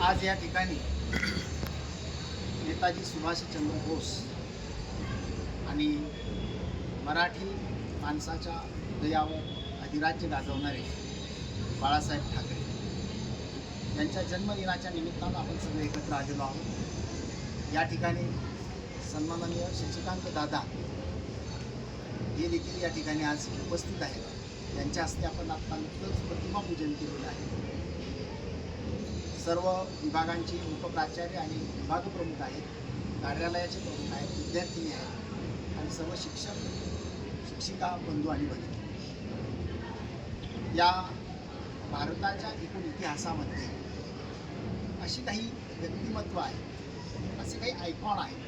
आज या ठिकाणी नेताजी सुभाषचंद्र बोस आणि मराठी माणसाच्या हृदयावर अधिराज्य गाजवणारे बाळासाहेब ठाकरे यांच्या जन्मदिनाच्या निमित्तानं आपण सगळे एकत्र आलेलो आहोत। या ठिकाणी सन्माननीय शशिकांत दादा हे देखील या ठिकाणी आज उपस्थित आहेत। त्यांच्या हस्ते आपण आता नुकतंच प्रतिमा पूजन केलेलं आहे। सर्व विभागांची उपप्राचार्य आणि विभाग प्रमुख आहेत, कार्यालयाचे प्रमुख आहेत, विद्यार्थी आहेत आणि सर्व शिक्षक शिक्षिका बंधू आणि भगिनी। या भारताच्या एकूण इतिहासामध्ये अशी काही व्यक्तिमत्व आहे, असे काही आयकॉन आहेत,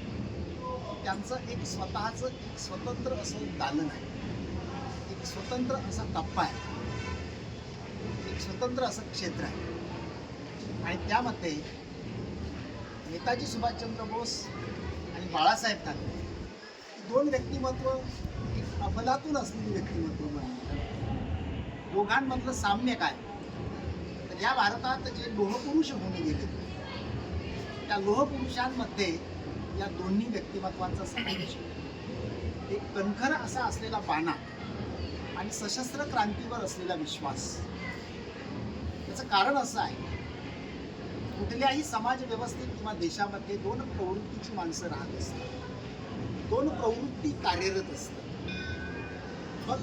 त्यांचं एक स्वतःचं एक स्वतंत्र असं दालन आहे, एक स्वतंत्र असा टप्पा आहे, एक स्वतंत्र असं क्षेत्र आहे। आणि त्यामध्ये नेताजी सुभाषचंद्र बोस आणि बाळासाहेब ठाकरे दोन व्यक्तिमत्व एक अफलातून असलेली व्यक्तिमत्व म्हणतात। दोघांमधलं साम्य काय, तर या भारतात जे लोहपुरुष होऊन गेले त्या लोहपुरुषांमध्ये या दोन्ही व्यक्तिमत्वांचा समावेश आहे। एक कणखर असा असलेला बाणा आणि सशस्त्र क्रांतीवर असलेला विश्वास। त्याचं कारण असं आहे, कुठल्याही समाज व्यवस्थेत किंवा देशामध्ये दोन प्रवृत्तीची माणसं राहत असतात, दोन प्रवृत्ती कार्यरत असतात। मग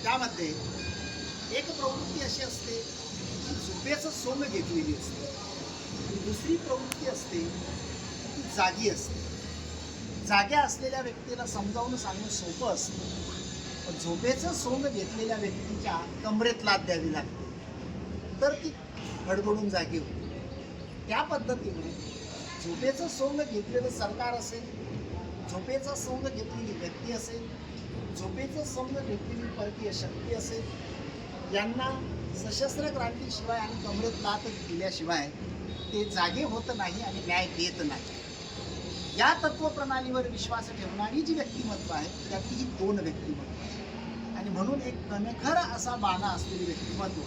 त्यामध्ये एक प्रवृत्ती अशी असते की झोपेचं सोंग घेतलेली असते आणि दुसरी प्रवृत्ती असते ती जागी असते। जाग्या असलेल्या व्यक्तीला समजावून सांगणं सोपं असतं, पण झोपेचं सोंग घेतलेल्या व्यक्तीच्या कमरेत लाथ द्यावी लागते तर ती हडबडून जागी होते। त्या पद्धतीने झोपेचं सोंग घेतलेलं सरकार असेल, झोपेचं सोंग घेतलेली व्यक्ती असेल, झोपेचं सोंग घेतलेली परकीय शक्ती असेल, यांना सशस्त्र क्रांतीशिवाय आणि कमरेत लाथ दिल्याशिवाय ते जागे होत नाही आणि न्याय देत नाही। या तत्वप्रणालीवर विश्वास ठेवणारी जी व्यक्तिमत्व आहेत त्यातली ही दोन व्यक्तिमत्व आहेत आणि म्हणून एक कणखर असा बाणा असलेली व्यक्तिमत्व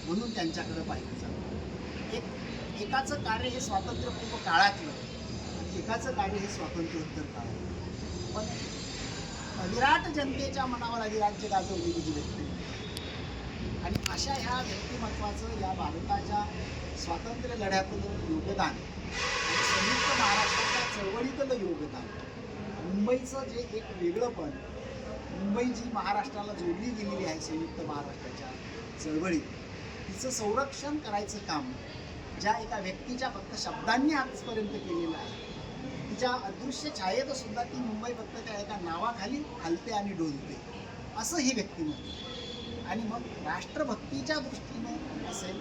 म्हणून त्यांच्याकडे पाहिलं जातं। एकाचं कार्य हे स्वातंत्र्यपूर्व काळातलं आणि एकाचं कार्य हे स्वातंत्र्योत्तर काळात, पण अविराट जनतेच्या मनावर अधिराज्य गाजवलेली ही व्यक्ती आणि अशा ह्या व्यक्तिमत्वाचं या भारताच्या स्वातंत्र्य लढ्यातलं योगदान आणि संयुक्त महाराष्ट्राच्या चळवळीतलं योगदान, मुंबईचं जे एक वेगळंपण, मुंबई जी महाराष्ट्राला जोडली गेलेली आहे संयुक्त महाराष्ट्राच्या चळवळीत, तिचं संरक्षण करायचं काम ज्या एका व्यक्तीच्या फक्त शब्दांनी आजपर्यंत केलेलं आहे, तिच्या अदृश्य छायेत सुद्धा ती मुंबई फक्त त्या एका नावाखाली हलते आणि डोलते, असं ही व्यक्तिमत्व। आणि मग राष्ट्रभक्तीच्या दृष्टीनं असेल,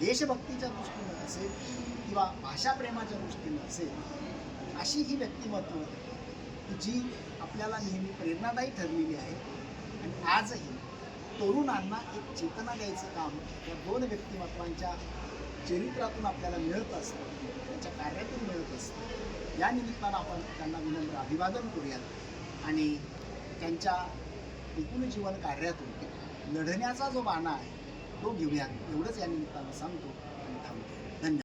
देशभक्तीच्या दृष्टीनं असेल किंवा भाषाप्रेमाच्या दृष्टीनं असेल, अशी ही व्यक्तिमत्व जी आपल्याला नेहमी प्रेरणादायी ठरलेली आहे। आणि आजही तरुणांना एक चेतना द्यायचं काम या दोन व्यक्तिमत्वांच्या चरित्रातून आपल्याला मिळत असतं, त्यांच्या कार्यातून मिळत असतं। या निमित्तानं आपण त्यांना विनम्र अभिवादन करूयात आणि त्यांच्या एकूण जीवन कार्यातून लढण्याचा जो बाणा आहे तो घेऊयात, एवढंच या निमित्तानं सांगतो आणि थांबतो।